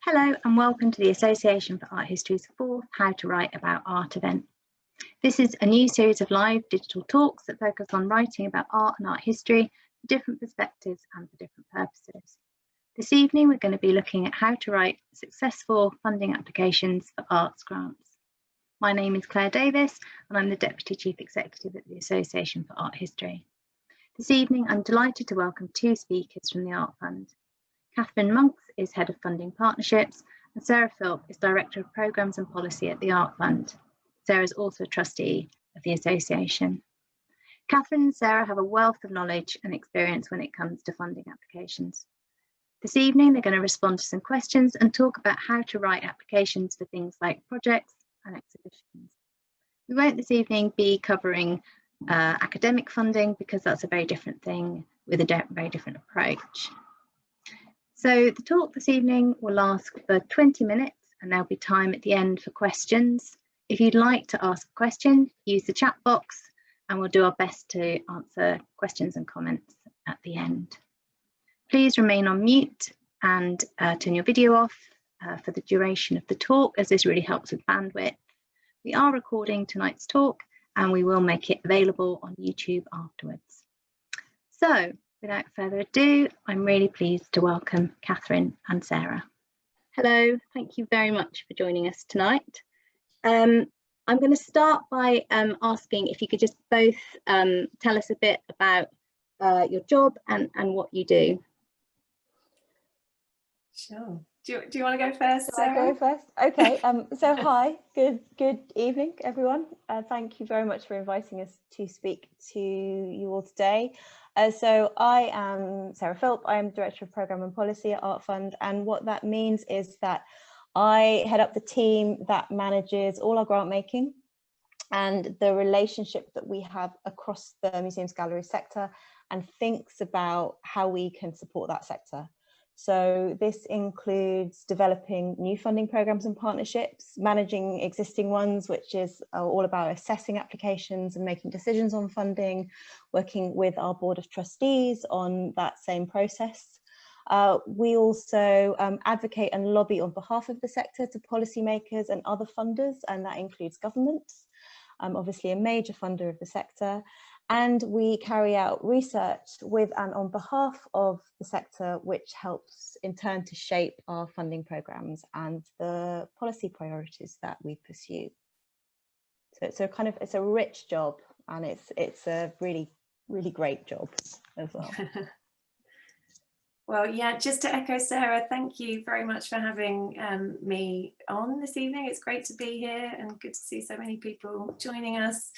Hello and welcome to the Association for Art History's fourth How to Write About Art event. This is a new series of live digital talks that focus on writing about art and art history for different perspectives and for different purposes. This evening we're going to be looking at how to write successful funding applications for arts grants. My name is Claire Davis and I'm the Deputy Chief Executive at the Association for Art History. This evening I'm delighted to welcome two speakers from the ArtFund. Catherine Monks is Head of Funding Partnerships and Sarah Philp is Director of Programmes and Policy at the ArtFund. Sarah is also a trustee of the association. Catherine and Sarah have a wealth of knowledge and experience when it comes to funding applications. This evening they're going to respond to some questions and talk about how to write applications for things like projects and exhibitions. We won't this evening be covering academic funding because that's a very different thing with a very different approach. So the talk this evening will last for 20 minutes and there'll be time at the end for questions. If you'd like to ask a question, use the chat box and we'll do our best to answer questions and comments at the end. Please remain on mute and turn your video off for the duration of the talk, as this really helps with bandwidth. We are recording tonight's talk and we will make it available on YouTube afterwards. So, without further ado, I'm really pleased to welcome Catherine and Sarah. Hello, thank you very much for joining us tonight. I'm going to start by asking if you could just both tell us a bit about your job and what you do. Sure. Do you want to go first, Sarah? I'll go first. Okay. So hi, good evening, everyone. Thank you very much for inviting us to speak to you all today. So I am Sarah Philp. I am Director of Programme and Policy at ArtFund, and what that means is that I head up the team that manages all our grant making and the relationship that we have across the museums gallery sector and thinks about how we can support that sector. So this includes developing new funding programs and partnerships, managing existing ones, which is all about assessing applications and making decisions on funding, working with our board of trustees on that same process. We also advocate and lobby on behalf of the sector to policymakers and other funders, and that includes governments, obviously a major funder of the sector. And we carry out research with and on behalf of the sector, which helps in turn to shape our funding programs and the policy priorities that we pursue. So it's a rich job, and it's a really great job as well. Well, yeah, just to echo Sarah, thank you very much for having me on this evening. It's great to be here and good to see so many people joining us.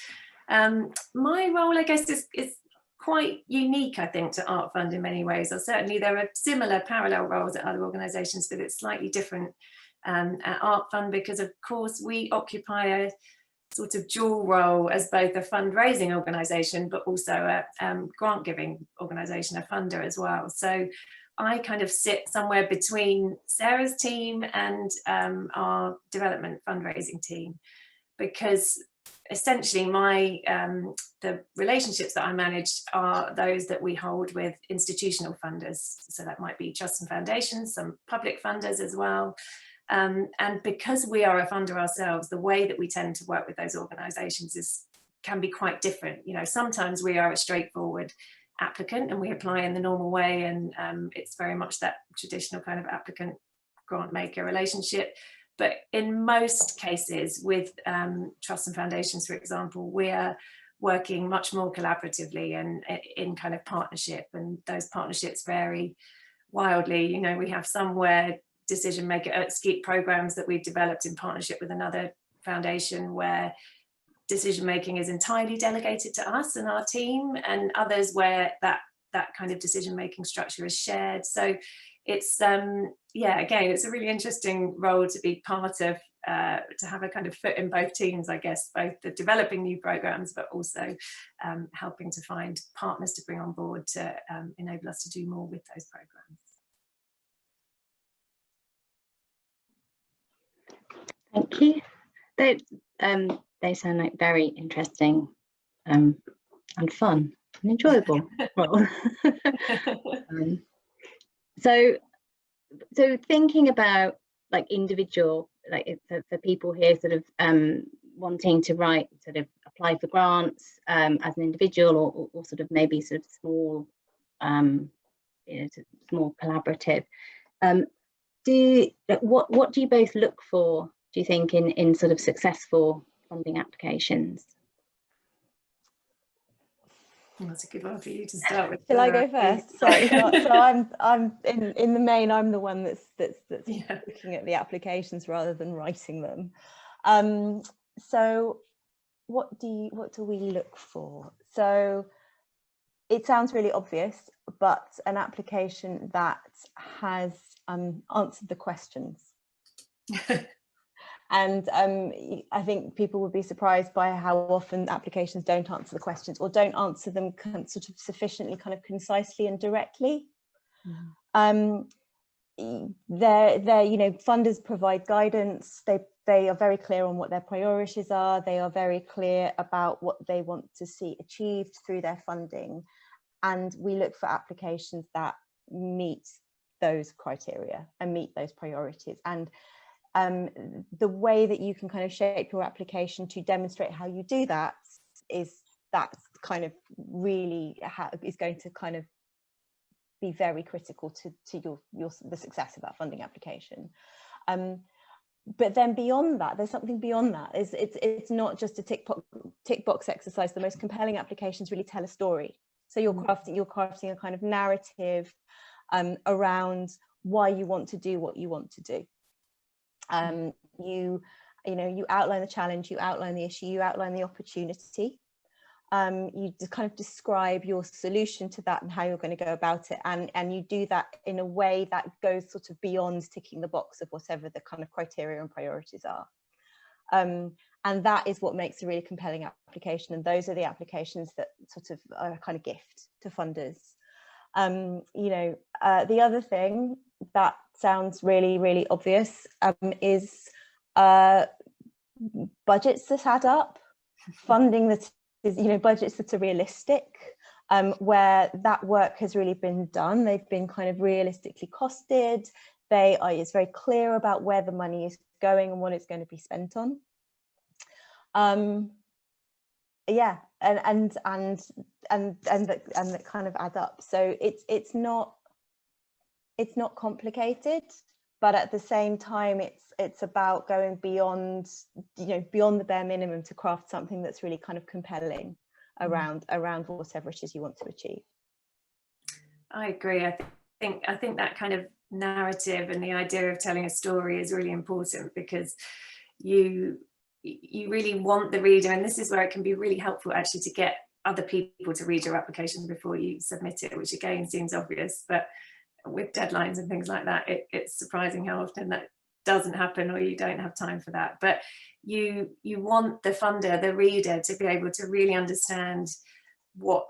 My role, I guess, is quite unique, I think, to ArtFund in many ways, or certainly there are similar parallel roles at other organisations, but it's slightly different at ArtFund because, of course, we occupy a sort of dual role as both a fundraising organisation, but also a grant-giving organisation, a funder as well. So I kind of sit somewhere between Sarah's team and our development fundraising team, because essentially the relationships that I manage are those that we hold with institutional funders. So that might be trusts and foundations, some public funders as well. And because we are a funder ourselves, the way that we tend to work with those organisations can be quite different. You know, sometimes we are a straightforward applicant and we apply in the normal way, and it's very much that traditional kind of applicant grant maker relationship. But in most cases with trusts and foundations, for example, we are working much more collaboratively and in kind of partnership, and those partnerships vary wildly. You know, we have some where decision maker scheme programs that we've developed in partnership with another foundation where decision making is entirely delegated to us and our team, and others where that kind of decision making structure is shared. So it's yeah, again, it's a really interesting role to be part of, to have a kind of foot in both teams, I guess, both the developing new programs, but also helping to find partners to bring on board to enable us to do more with those programs. Thank you. They sound like very interesting and fun and enjoyable. So thinking about like individual, like for people here sort of wanting to write, sort of apply for grants as an individual, or sort of maybe sort of small, small collaborative. What do you both look for, do you think, in sort of successful funding applications? That's a good one for you to start with. Shall I go first? So I'm in the main, I'm the one that's looking at the applications rather than writing them. So what do we look for? So it sounds really obvious, but an application that has answered the questions. And I think people would be surprised by how often applications don't answer the questions, or don't answer them sort of sufficiently kind of concisely and directly. They're funders provide guidance. They are very clear on what their priorities are. They are very clear about what they want to see achieved through their funding. And we look for applications that meet those criteria and meet those priorities. And the way that you can kind of shape your application to demonstrate how you do that that's kind of really is going to kind of be very critical to the success of that funding application. But then beyond that, there's something beyond that. It's not just a tick box exercise. The most compelling applications really tell a story. So you're crafting a kind of narrative around why you want to do what you want to do. You outline the challenge, you outline the issue, you outline the opportunity. You just kind of describe your solution to that and how you're going to go about it, and you do that in a way that goes sort of beyond ticking the box of whatever the kind of criteria and priorities are. And that is what makes a really compelling application, and those are the applications that sort of are a kind of gift to funders. The other thing that sounds really, really obvious is budgets that add up, funding that is, budgets that are realistic, where that work has really been done. They've been kind of realistically costed. It's very clear about where the money is going and what it's going to be spent on. And that kind of add up. So it's not complicated, but at the same time it's about going beyond the bare minimum to craft something that's really kind of compelling around whatever it is you want to achieve. I agree. I think that kind of narrative and the idea of telling a story is really important, because you really want the reader, and this is where it can be really helpful actually to get other people to read your application before you submit it, which again seems obvious, but with deadlines and things like that, it's surprising how often that doesn't happen, or you don't have time for that. But you want the funder, the reader, to be able to really understand what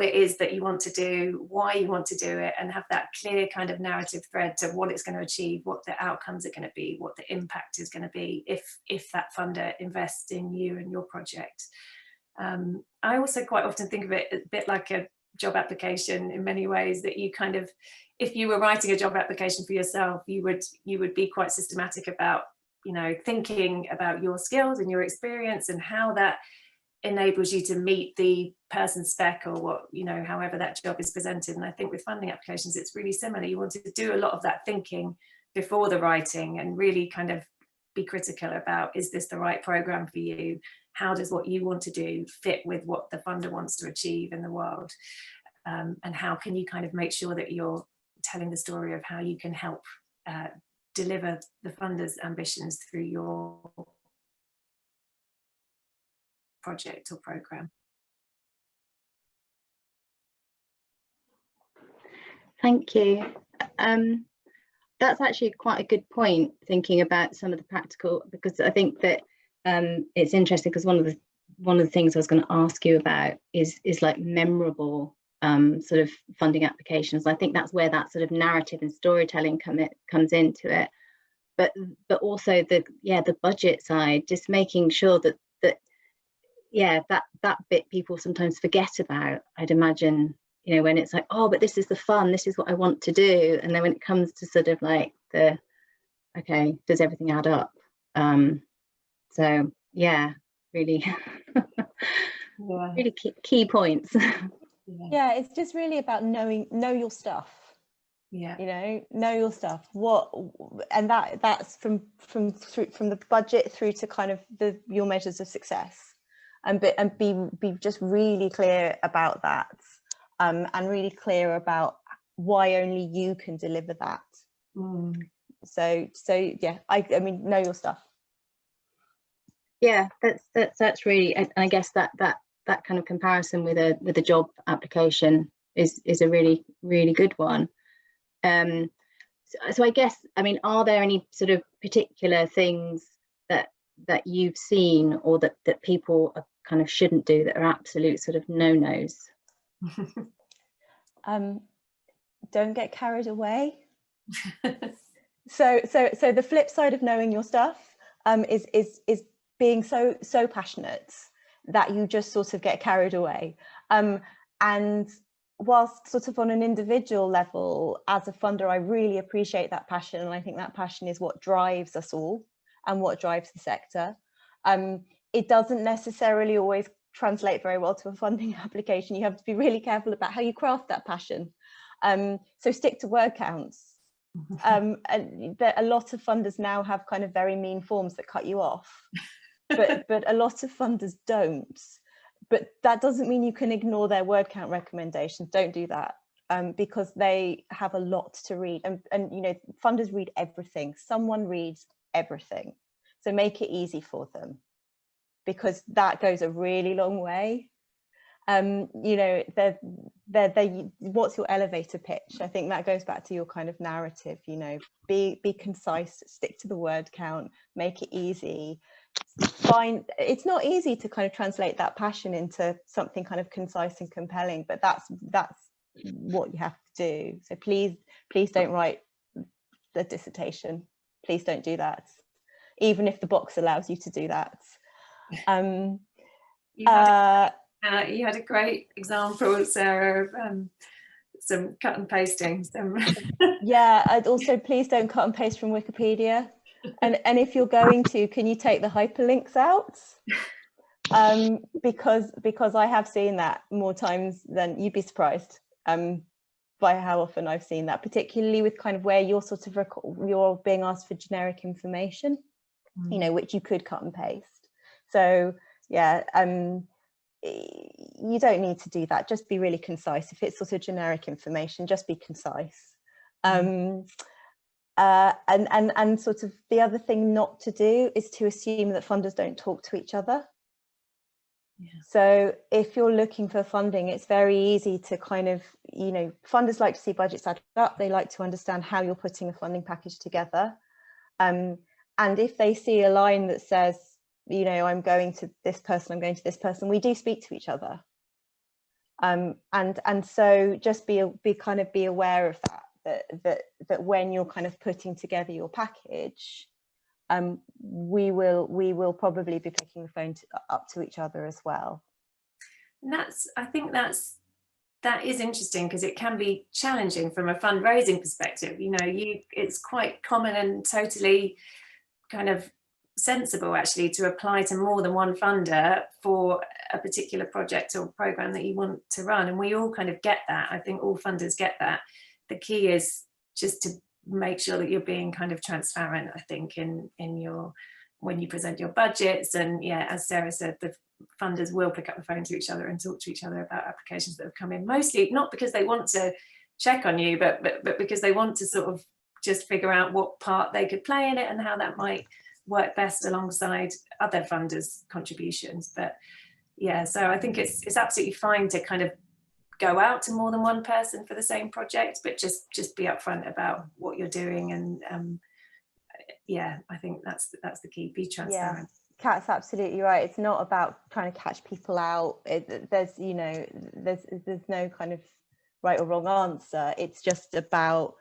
it is that you want to do, why you want to do it, and have that clear kind of narrative thread to what it's going to achieve, what the outcomes are going to be, what the impact is going to be if that funder invests in you and your project. I also quite often think of it a bit like a job application in many ways, that you kind of, if you were writing a job application for yourself, you would be quite systematic about, thinking about your skills and your experience and how that enables you to meet the person spec, or what, however that job is presented. And I think with funding applications, it's really similar. You want to do a lot of that thinking before the writing, and really kind of be critical about, is this the right program for you? How does what you want to do fit with what the funder wants to achieve in the world? And how can you kind of make sure that you're telling the story of how you can help deliver the funder's ambitions through your project or program? Thank you. That's actually quite a good point, thinking about some of the practical, because I think that it's interesting, because one of the things I was going to ask you about is like memorable sort of funding applications. I think that's where that sort of narrative and storytelling comes into it, but also the budget side, just making sure that bit people sometimes forget about, I'd imagine, when it's like, oh, but this is the fun, this is what I want to do, and then when it comes to sort of like the okay, does everything add up? So yeah, really, really key points. Yeah, it's just really about know your stuff. Yeah. You know your stuff. And that's from the budget through to kind of your measures of success, and be just really clear about that, and really clear about why only you can deliver that. So yeah, I mean, know your stuff. Yeah, that's really, I guess that kind of comparison with a job application is a really good one. So I guess, I mean, are there any sort of particular things that you've seen, or that people kind of shouldn't do, that are absolute sort of no-nos? Don't get carried away. So the flip side of knowing your stuff is being so passionate that you just sort of get carried away. And whilst sort of on an individual level, as a funder, I really appreciate that passion, and I think that passion is what drives us all and what drives the sector. It doesn't necessarily always translate very well to a funding application. You have to be really careful about how you craft that passion. So stick to word counts. And a lot of funders now have kind of very mean forms that cut you off, but a lot of funders don't. But that doesn't mean you can ignore their word count recommendations. Don't do that, because they have a lot to read, and you know, funders read everything. Someone reads everything, so make it easy for them, because that goes a really long way. You know, what's your elevator pitch? I think that goes back to your kind of narrative. You know, be concise, stick to the word count, make it easy. It's not easy to kind of translate that passion into something kind of concise and compelling, but that's what you have to do. So please don't write the dissertation. Please don't do that, even if the box allows you to do that. You had a great example, Sarah, of some cut and pasting. Yeah, I'd also, please don't cut and paste from Wikipedia. And if you're going to, can you take the hyperlinks out? Because I have seen that more times than you'd be surprised by how often I've seen that, particularly with kind of where you're sort of you're being asked for generic information, you know, which you could cut and paste. So yeah, you don't need to do that. Just be really concise. If it's sort of generic information, just be concise. And sort of the other thing not to do is to assume that funders don't talk to each other. Yeah. So if you're looking for funding, it's very easy to kind of, you know, funders like to see budgets add up. They like to understand how you're putting a funding package together. And if they see a line that says, you know, I'm going to this person, I'm going to this person, we do speak to each other. And so just be aware of that when you're kind of putting together your package, we will probably be picking the phone up to each other as well. And I think that is interesting, because it can be challenging from a fundraising perspective. You know, it's quite common and totally kind of sensible actually to apply to more than one funder for a particular project or program that you want to run, and we all kind of get that. I think all funders get that. The key is just to make sure that you're being kind of transparent, I think, in your, when you present your budgets. And yeah, as Sarah said, the funders will pick up the phone to each other and talk to each other about applications that have come in, mostly not because they want to check on you, but because they want to sort of just figure out what part they could play in it and how that might work best alongside other funders' contributions. But yeah, so I think it's absolutely fine to kind of go out to more than one person for the same project, but just be upfront about what you're doing. And yeah, I think that's the key. Be transparent. Yeah, Kat's absolutely right. It's not about trying to catch people out. There's no kind of right or wrong answer. It's just about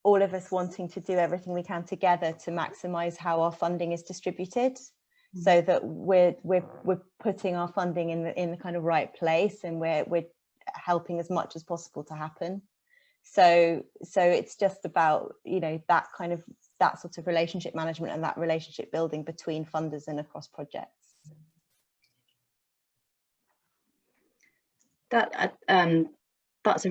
all of us wanting to do everything we can together to maximize how our funding is distributed, so that we're putting our funding in the kind of right place, and we're helping as much as possible to happen. So it's just about, you know, that kind of that sort of relationship management and that relationship building between funders and across projects. That's a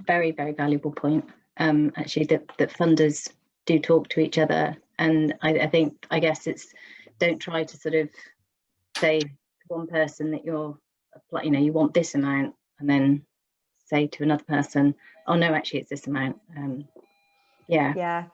very, very valuable point, actually, that funders do talk to each other. And I guess it's, don't try to sort of say to one person that you want this amount, and then say to another person, oh no, actually it's this amount. Yeah,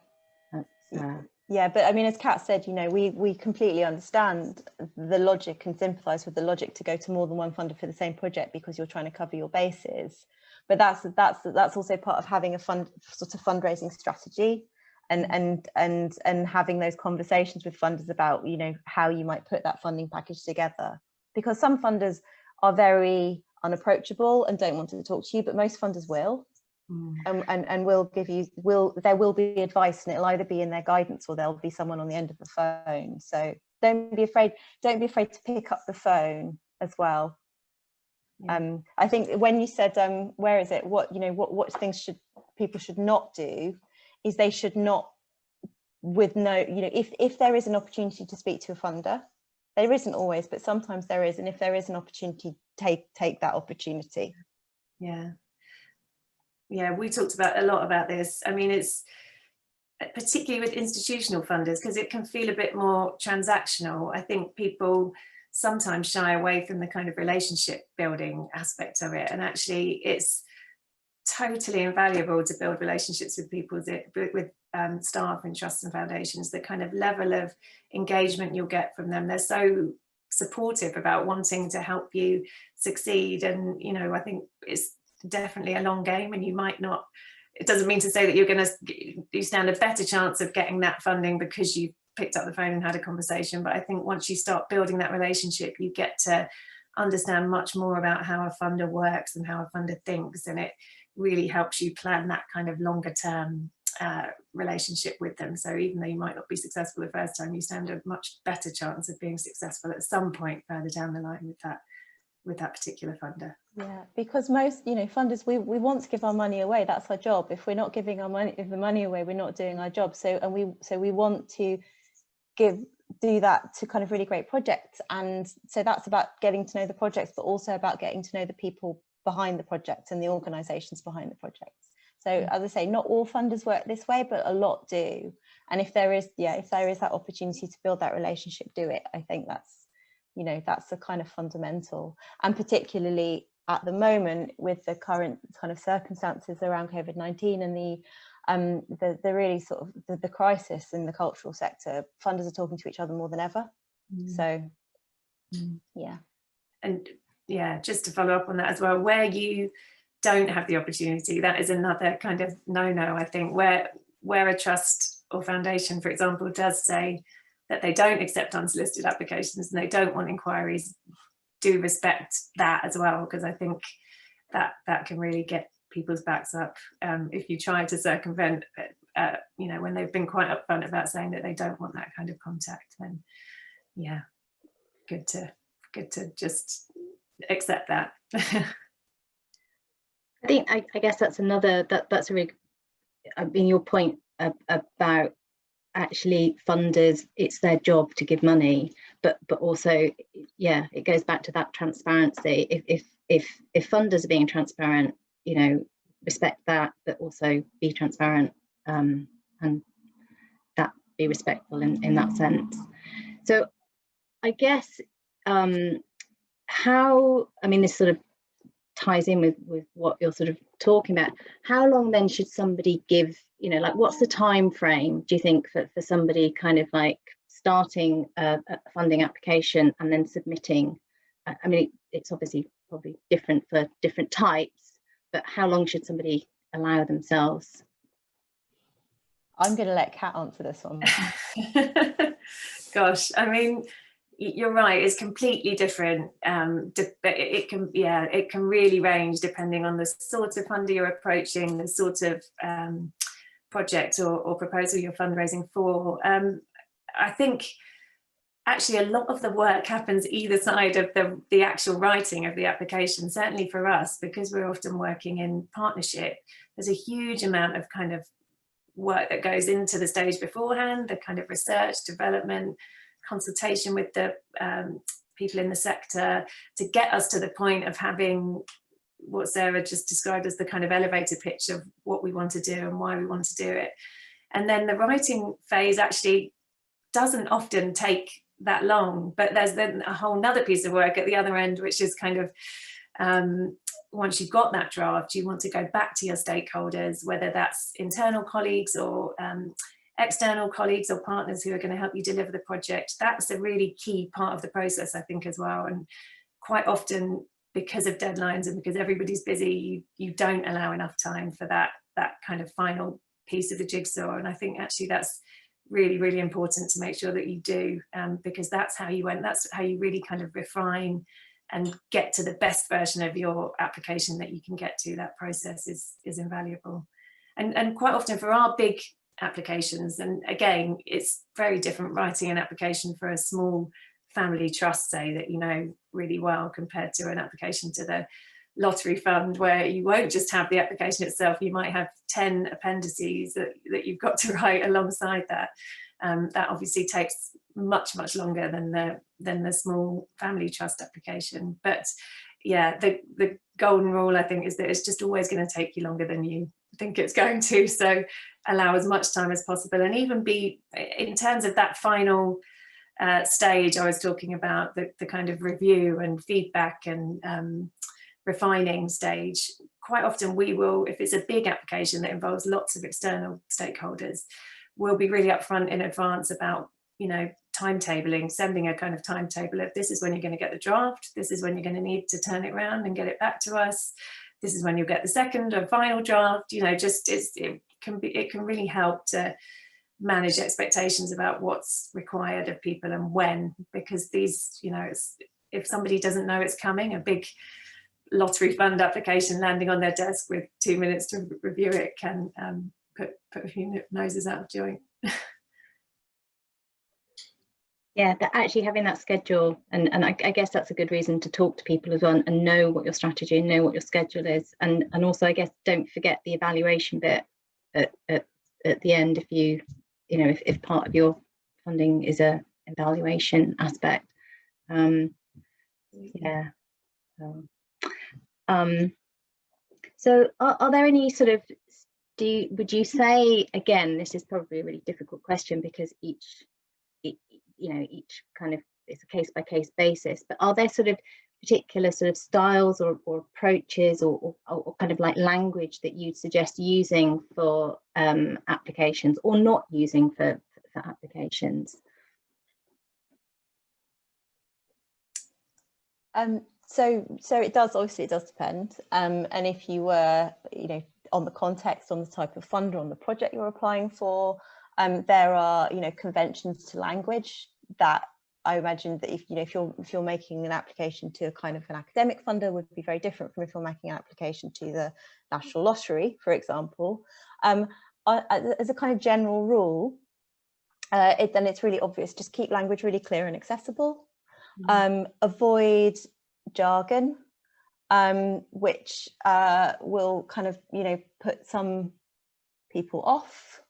but I mean, as Kat said, we completely understand the logic and sympathise with the logic to go to more than one funder for the same project, because you're trying to cover your bases. But that's also part of having a fundraising strategy, and having those conversations with funders about how you might put that funding package together, because some funders are very unapproachable and don't want to talk to you, but most funders will. And will give you, there will be advice, and it'll either be in their guidance or there'll be someone on the end of the phone. So don't be afraid to pick up the phone as well. I think when you said where is it, what things people should not do, is they should not, if there is an opportunity to speak to a funder, there isn't always, but sometimes there is, and if there is an opportunity, take that opportunity. Yeah, we talked a lot about this. I mean, it's particularly with institutional funders, because it can feel a bit more transactional. I think people sometimes shy away from the kind of relationship building aspect of it, and actually it's totally invaluable to build relationships with people, with staff and trusts and foundations. The kind of level of engagement you'll get from them, they're so supportive about wanting to help you succeed. And I think it's definitely a long game, and you might not, it doesn't mean to say that you stand a better chance of getting that funding because you picked up the phone and had a conversation. But I think once you start building that relationship, you get to understand much more about how a funder works and how a funder thinks, and it really helps you plan that kind of longer term relationship with them. So even though you might not be successful the first time, you stand a much better chance of being successful at some point further down the line with that particular funder. Yeah, because most funders, we want to give our money away. That's our job. If we're not giving the money away, we're not doing our job. So we want to do that to kind of really great projects. And so that's about getting to know the projects, but also about getting to know the people behind the project and the organizations behind the projects. So as I say, not all funders work this way, but a lot do. And if there is that opportunity to build that relationship, do it. I think that's the kind of fundamental. And particularly at the moment, with the current kind of circumstances around COVID-19 and the really sort of the crisis in the cultural sector, funders are talking to each other more than ever. So yeah. And just to follow up on that as well, where you don't have the opportunity, that is another kind of no-no, I think, where a trust or foundation, for example, does say that they don't accept unsolicited applications and they don't want inquiries, do respect that as well, because I think that can really get people's backs up if you try to circumvent when they've been quite upfront about saying that they don't want that kind of contact. Then good to just accept that. I guess that's that's a really, your point about actually funders, it's their job to give money, but also it goes back to that transparency. If funders are being transparent, respect that, but also be transparent, and that be respectful in that sense. So I guess this sort of ties in with what you're sort of talking about. How long then should somebody give, what's the time frame, do you think, for somebody kind of like starting a funding application and then submitting? I mean, it's obviously probably different for different types, but how long should somebody allow themselves? I'm going to let Kat answer this one. Gosh, I mean, you're right, it's completely different. It can really range depending on the sort of funder you're approaching, the sort of project or proposal you're fundraising for. I think actually a lot of the work happens either side of the actual writing of the application. Certainly for us, because we're often working in partnership, there's a huge amount of kind of work that goes into the stage beforehand, the kind of research, development, consultation with the people in the sector, to get us to the point of having what Sarah just described as the kind of elevator pitch of what we want to do and why we want to do it. And then the writing phase actually doesn't often take that long, but there's then a whole nother piece of work at the other end, which is kind of once you've got that draft, you want to go back to your stakeholders, whether that's internal colleagues or external colleagues or partners who are going to help you deliver the project. That's a really key part of the process, I think, as well. And quite often, because of deadlines and because everybody's busy, you don't allow enough time for that kind of final piece of the jigsaw. And I think actually that's really, really important to make sure that you do, because that's how you really kind of refine and get to the best version of your application that you can get to. That process is invaluable. And quite often for our big applications, and again, it's very different writing an application for a small family trust, say, that you know really well, compared to an application to the lottery fund, where you won't just have the application itself, you might have 10 appendices that you've got to write alongside that. That obviously takes much longer than the small family trust application. But yeah, the golden rule, I think, is that it's just always going to take you longer than you think it's going to. So allow as much time as possible, and even be, in terms of that final stage I was talking about, the kind of review and feedback and refining stage. Quite often we will, if it's a big application that involves lots of external stakeholders, we'll be really upfront in advance about, you know, timetabling, sending a kind of timetable of this is when you're going to get the draft, this is when you're going to need to turn it around and get it back to us, this is when you'll get the second or final draft. You know, just it can really help to manage expectations about what's required of people and when, because these, you know, if somebody doesn't know it's coming, a big lottery fund application landing on their desk with 2 minutes to review it can put a few noses out of joint. Yeah, but actually having that schedule, and I guess that's a good reason to talk to people as well and know what your strategy and know what your schedule is. And also, I guess, don't forget the evaluation bit at the end, if you know, if part of your funding is a evaluation aspect. Yeah. So are there any sort of, would you say, again, this is probably a really difficult question because each kind of, it's a case-by-case basis, but are there sort of particular sort of styles or approaches or kind of like language that you'd suggest using for applications, or not using for applications? So it does, obviously it does depend, and if you were, you know, on the context, on the type of fund, or on the project you're applying for, there are, you know, conventions to language that I imagine that if you're making an application to a kind of an academic funder would be very different from if you're making an application to the National Lottery, for example. As a kind of general rule, then it's really obvious, just keep language really clear and accessible. Avoid jargon, which will kind of, you know, put some people off,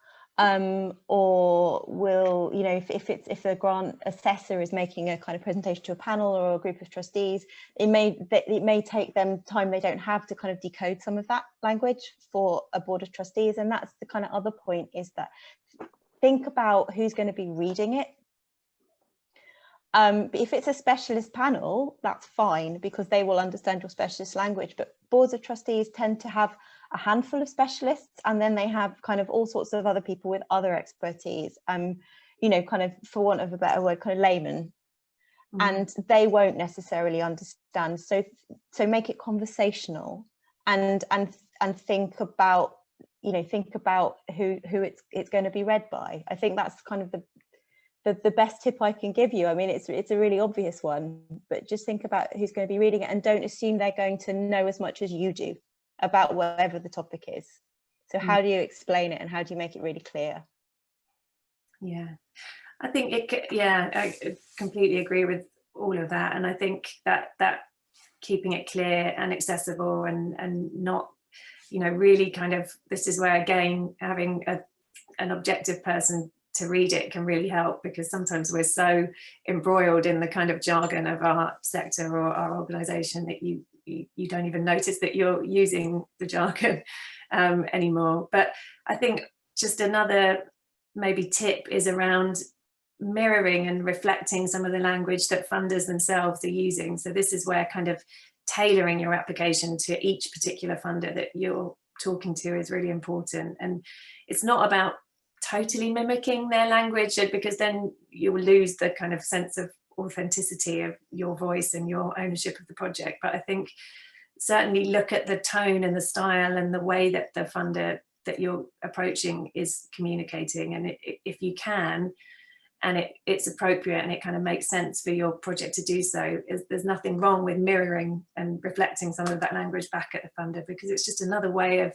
or will, you know, if a grant assessor is making a kind of presentation to a panel or a group of trustees, it may take them time they don't have to kind of decode some of that language for a board of trustees. And that's the kind of other point, is that think about who's going to be reading it. But if it's a specialist panel, that's fine, because they will understand your specialist language. But boards of trustees tend to have a handful of specialists, and then they have kind of all sorts of other people with other expertise, you know, kind of, for want of a better word, kind of laymen, and they won't necessarily understand. So make it conversational, and think about, you know, who it's going to be read by. I think that's kind of the best tip I can give you. I mean, it's a really obvious one, but just think about who's going to be reading it, and don't assume they're going to know as much as you do about whatever the topic is. So how do you explain it, and how do you make it really clear? Yeah, I think I completely agree with all of that. And I think that keeping it clear and accessible, and not, you know, really kind of, this is where, again, having a an objective person to read it can really help, because sometimes we're so embroiled in the kind of jargon of our sector or our organisation that you don't even notice that you're using the jargon anymore. But I think just another maybe tip is around mirroring and reflecting some of the language that funders themselves are using. So this is where kind of tailoring your application to each particular funder that you're talking to is really important. And it's not about totally mimicking their language, because then you will lose the kind of sense of authenticity of your voice and your ownership of the project. But I think certainly look at the tone and the style and the way that the funder that you're approaching is communicating, and if you can, and it's appropriate and it kind of makes sense for your project to do so, there's nothing wrong with mirroring and reflecting some of that language back at the funder, because it's just another way of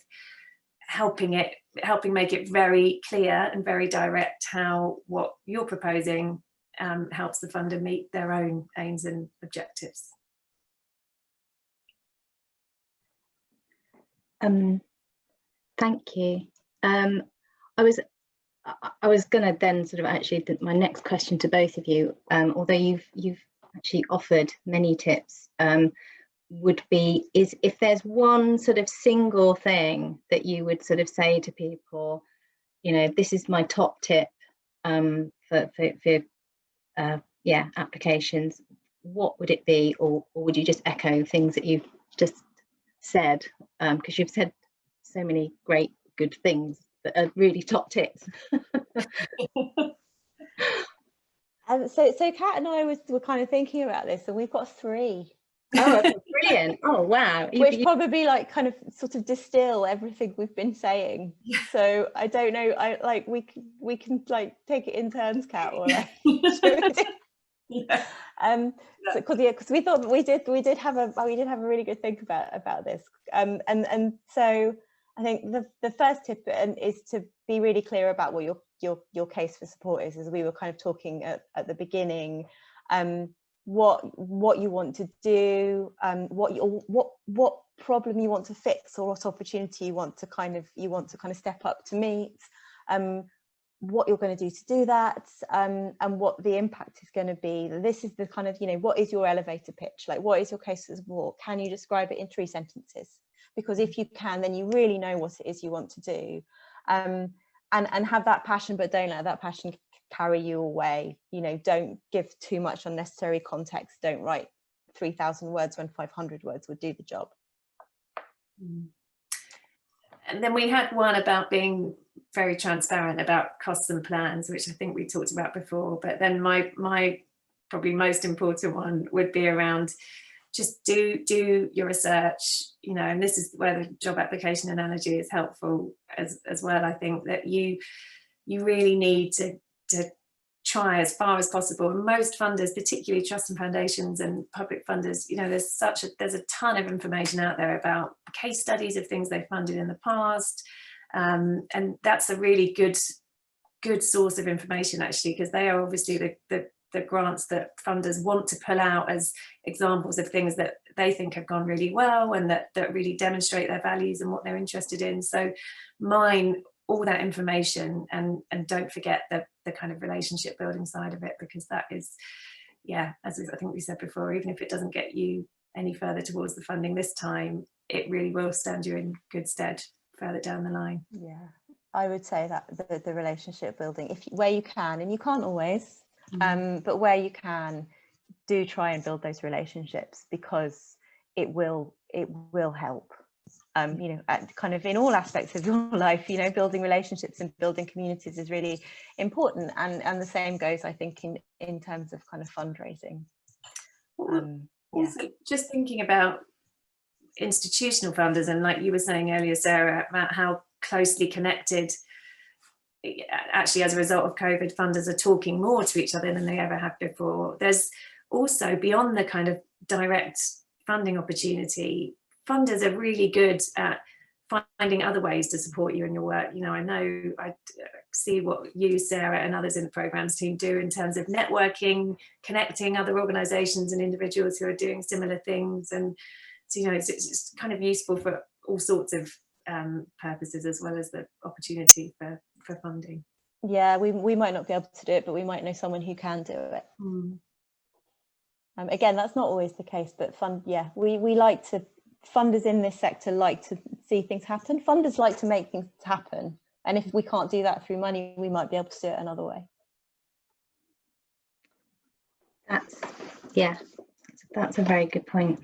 helping make it very clear and very direct how what you're proposing helps the funder meet their own aims and objectives. Thank you. I was going to then sort of actually, my next question to both of you, although you've actually offered many tips, would be, is if there's one sort of single thing that you would sort of say to people, you know, this is my top tip for applications, what would it be? Or would you just echo things that you've just said, because you've said so many great good things that are really top tips. So Kat and I were kind of thinking about this, and we've got 3. Oh, that's brilliant. Oh wow. Which probably like kind of sort of distill everything we've been saying. So I don't know, I like we can like take it in turns, Kat, or like because we thought we did have a really good think about this, and so I think the first tip is to be really clear about what your case for support is, as we were kind of talking at the beginning, what you want to do, what problem you want to fix, or what opportunity you want to kind of step up to meet, what you're going to do that, and what the impact is going to be. This is the kind of, you know, what is your elevator pitch? Like, what is your case for support? Can you describe it in 3 sentences? Because if you can, then you really know what it is you want to do, and have that passion, but don't let that passion carry you away. You know, don't give too much unnecessary context. Don't write 3,000 words when 500 words would do the job. And then we had one about being very transparent about costs and plans, which I think we talked about before. But then my probably most important one would be around just do your research, you know, and this is where the job application analogy is helpful as well. I think that you really need to try as far as possible. And most funders, particularly trust and foundations and public funders, you know, there's a ton of information out there about case studies of things they've funded in the past, and that's a really good source of information, actually, because they are obviously the grants that funders want to pull out as examples of things that they think have gone really well and that really demonstrate their values and what they're interested in. So mine all that information, and don't forget the kind of relationship building side of it, because that is, yeah, as I think we said before, even if it doesn't get you any further towards the funding this time, it really will stand you in good stead further down the line. Yeah, I would say that the relationship building, where you can, and you can't always, but where you can, do try and build those relationships, because it will help. You know, kind of in all aspects of your life, you know, building relationships and building communities is really important, and the same goes, I think, in terms of kind of fundraising. Also, just thinking about institutional funders, and like you were saying earlier, Sarah, about how closely connected, actually, as a result of COVID, funders are talking more to each other than they ever have before. There's also, beyond the kind of direct funding opportunity, funders are really good at finding other ways to support you in your work. You know, I see what you, Sarah, and others in the programs team do in terms of networking, connecting other organisations and individuals who are doing similar things. And so, you know, it's kind of useful for all sorts of purposes, as well as the opportunity for for funding. Yeah, we might not be able to do it, but we might know someone who can do it. Again, that's not always the case, but we like to, funders in this sector like to see things happen. Funders like to make things happen. And if we can't do that through money, we might be able to do it another way. That's a very good point.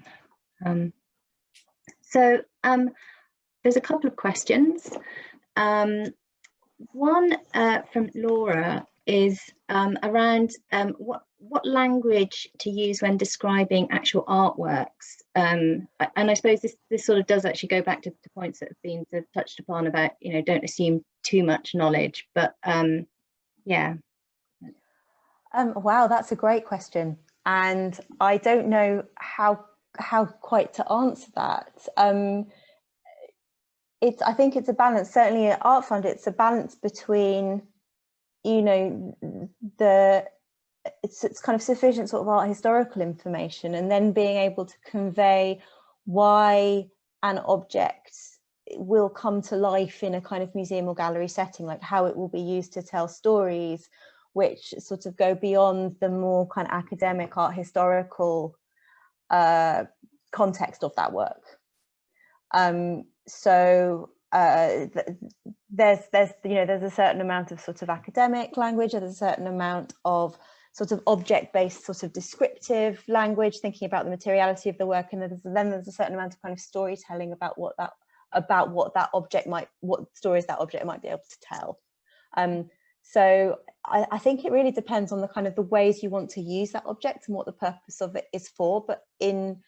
So there's a couple of questions. One from Laura is around what language to use when describing actual artworks. And I suppose this sort of does actually go back to the points that have been sort of touched upon about, you know, don't assume too much knowledge, but yeah. Wow, that's a great question. And I don't know how quite to answer that. I think it's a balance. Certainly at ArtFund, it's a balance between, you know, it's kind of sufficient sort of art historical information, and then being able to convey why an object will come to life in a kind of museum or gallery setting, like how it will be used to tell stories which sort of go beyond the more kind of academic art historical context of that work. So there's a certain amount of sort of academic language, there's a certain amount of sort of object-based sort of descriptive language, thinking about the materiality of the work, and then there's a certain amount of kind of storytelling about what stories that object might be able to tell. So I think it really depends on the kind of the ways you want to use that object and what the purpose of it is for. But in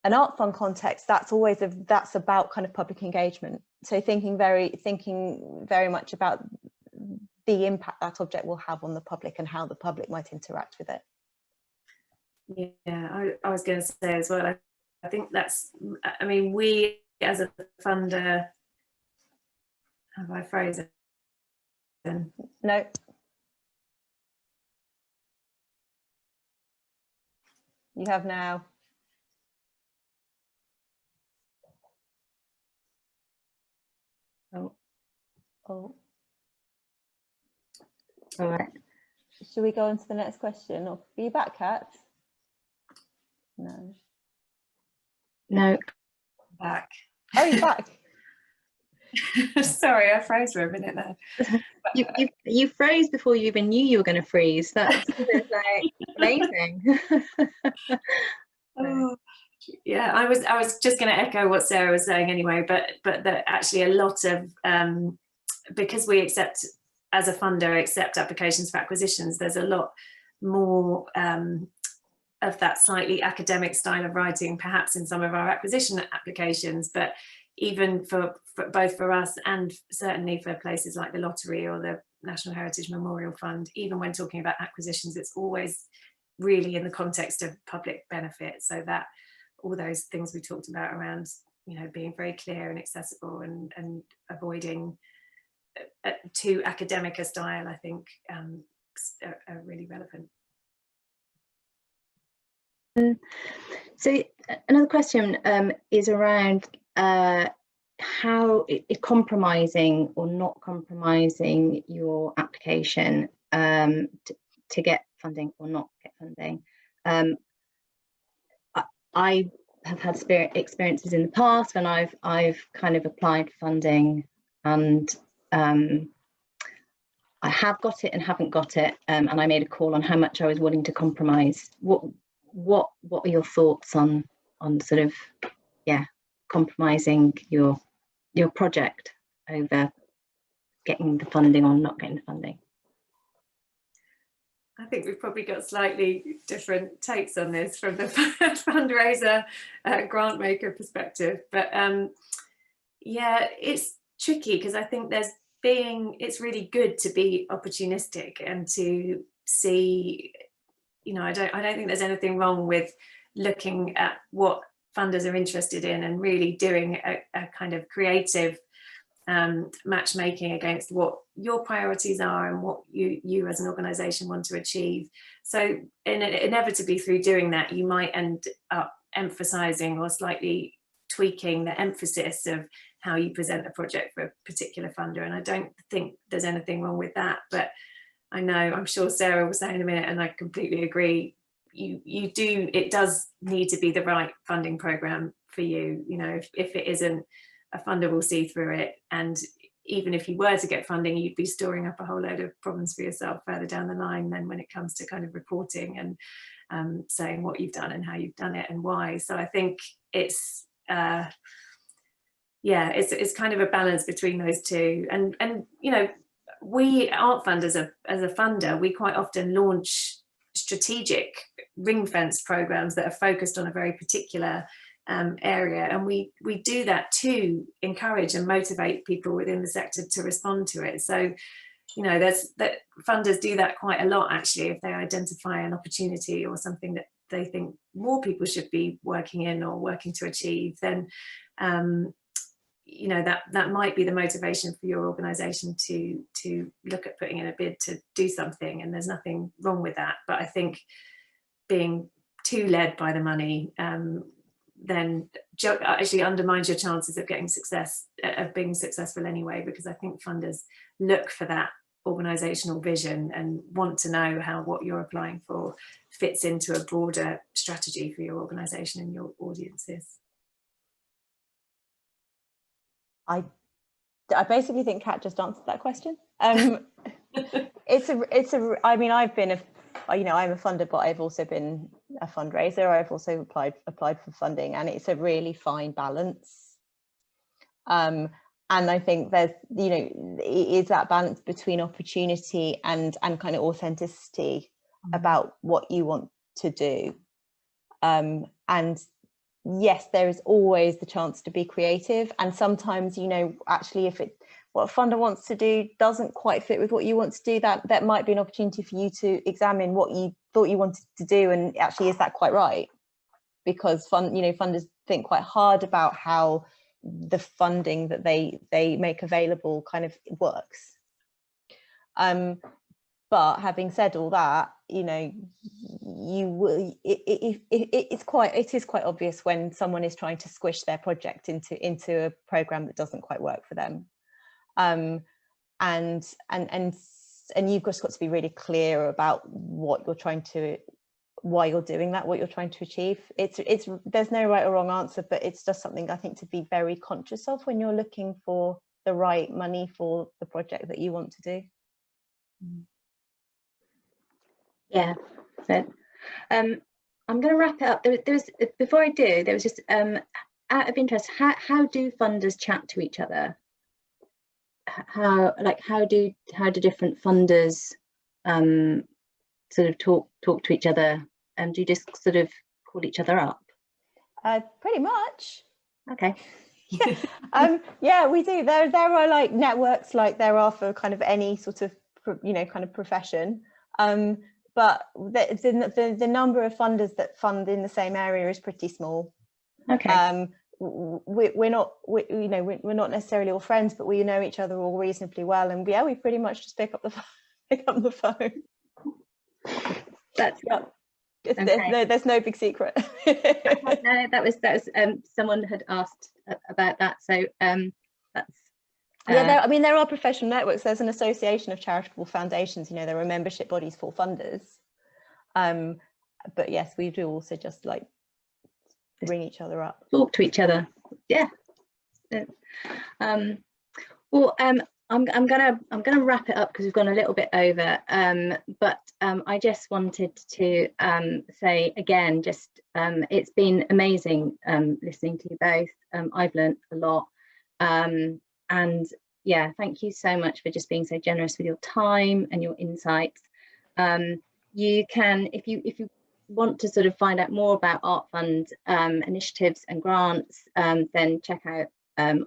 an ArtFund context, that's about kind of public engagement. So thinking very much about the impact that object will have on the public and how the public might interact with it. Yeah, I was going to say as well, I think that's, I mean, we as a funder, have I frozen? No. You have now. Oh. All right. Should we go on to the next question? Or are you back, Kat? No. No. Back. Oh, you're back. Sorry, I froze for a minute there. you froze before you even knew you were going to freeze. That's like amazing. Oh, yeah, I was just going to echo what Sarah was saying anyway, but that actually a lot of because we accept, as a funder, accept applications for acquisitions, there's a lot more of that slightly academic style of writing perhaps in some of our acquisition applications, but even for both for us and certainly for places like the Lottery or the National Heritage Memorial Fund, even when talking about acquisitions, it's always really in the context of public benefit, so that all those things we talked about around, you know, being very clear and accessible and avoiding too academic a style, I think are really relevant. So another question is around how compromising or not compromising your application to get funding or not get funding. I have had experiences in the past when I've kind of applied funding and I have got it and haven't got it, and I made a call on how much I was willing to compromise. What are your thoughts on sort of, yeah, compromising your project over getting the funding or not getting the funding? I think we've probably got slightly different takes on this from the fundraiser grant maker perspective, but yeah, it's tricky because I think it's really good to be opportunistic and to see, you know, I don't think there's anything wrong with looking at what funders are interested in and really doing a kind of creative matchmaking against what your priorities are and what you as an organisation want to achieve. So inevitably through doing that, you might end up emphasising or slightly tweaking the emphasis of how you present a project for a particular funder, and I don't think there's anything wrong with that. But I know, I'm sure Sarah will say in a minute, and I completely agree, it does need to be the right funding program for you. You know, if it isn't, a funder will see through it, and even if you were to get funding, you'd be storing up a whole load of problems for yourself further down the line then when it comes to kind of reporting and saying what you've done and how you've done it and why. So I think it's yeah, it's kind of a balance between those two. And you know, we ArtFund as a funder, we quite often launch strategic ring-fenced programs that are focused on a very particular area, and we do that to encourage and motivate people within the sector to respond to it. So, you know, that funders do that quite a lot actually. If they identify an opportunity or something that they think more people should be working in or working to achieve, then you know, that might be the motivation for your organisation to look at putting in a bid to do something, and there's nothing wrong with that. But I think being too led by the money then actually undermines your chances of getting of being successful anyway, because I think funders look for that organisational vision and want to know how what you're applying for fits into a broader strategy for your organisation and your audiences. I basically think Kat just answered that question. I mean, I've been I'm a funder, but I've also been a fundraiser. I've also applied for funding, and it's a really fine balance. And I think there's, you know, it is that balance between opportunity and kind of authenticity about what you want to do. And yes, there is always the chance to be creative, and sometimes, you know, actually if what a funder wants to do doesn't quite fit with what you want to do, that might be an opportunity for you to examine what you thought you wanted to do, and actually, is that quite right? Because funders think quite hard about how the funding that they make available kind of works. But having said all that, you know, it is quite obvious when someone is trying to squish their project into a program that doesn't quite work for them. And you've just got to be really clear about what you're trying to, why you're doing that, what you're trying to achieve. There's no right or wrong answer, but it's just something I think to be very conscious of when you're looking for the right money for the project that you want to do. Yeah, so I'm going to wrap it up. Before I do, there was just out of interest, how do funders chat to each other? How do different funders sort of talk to each other? Do you just sort of call each other up? Pretty much. Okay. Yeah, we do. There are like networks like there are for kind of any sort of, you know, kind of profession. But the number of funders that fund in the same area is pretty small. Okay. We're not necessarily all friends, but we know each other all reasonably well, and we pretty much just pick up the phone. That's okay. There's no big secret. No, that was someone had asked about that, so that's. Yeah, there are professional networks. There's an association of charitable foundations. You know, there are membership bodies for funders. But yes, we do also just like ring each other up, talk to each other. Yeah. Well, I'm gonna wrap it up because we've gone a little bit over. But I just wanted to say again, just it's been amazing listening to you both. I've learned a lot. And yeah, thank you so much for just being so generous with your time and your insights. You can, if you want to sort of find out more about ArtFund initiatives and grants, then check out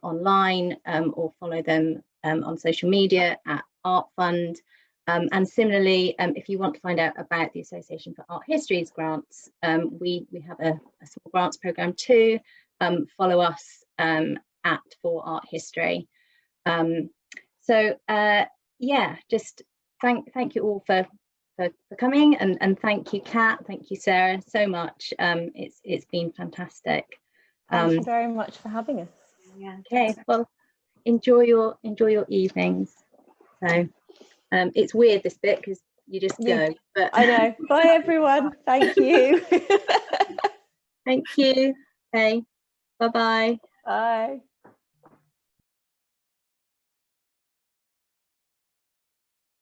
online or follow them on social media at ArtFund. And similarly, if you want to find out about the Association for Art History's grants, we have a small grants program too. Follow us at For Art History. Yeah, just thank you all for coming, and thank you, Kat, thank you, Sarah, so much. It's been fantastic. Thank you very much for having us. Yeah. Okay, well, enjoy your evenings. So it's weird this bit because you just go, but I know. Bye everyone. Thank you. thank you. Okay, bye-bye. Bye.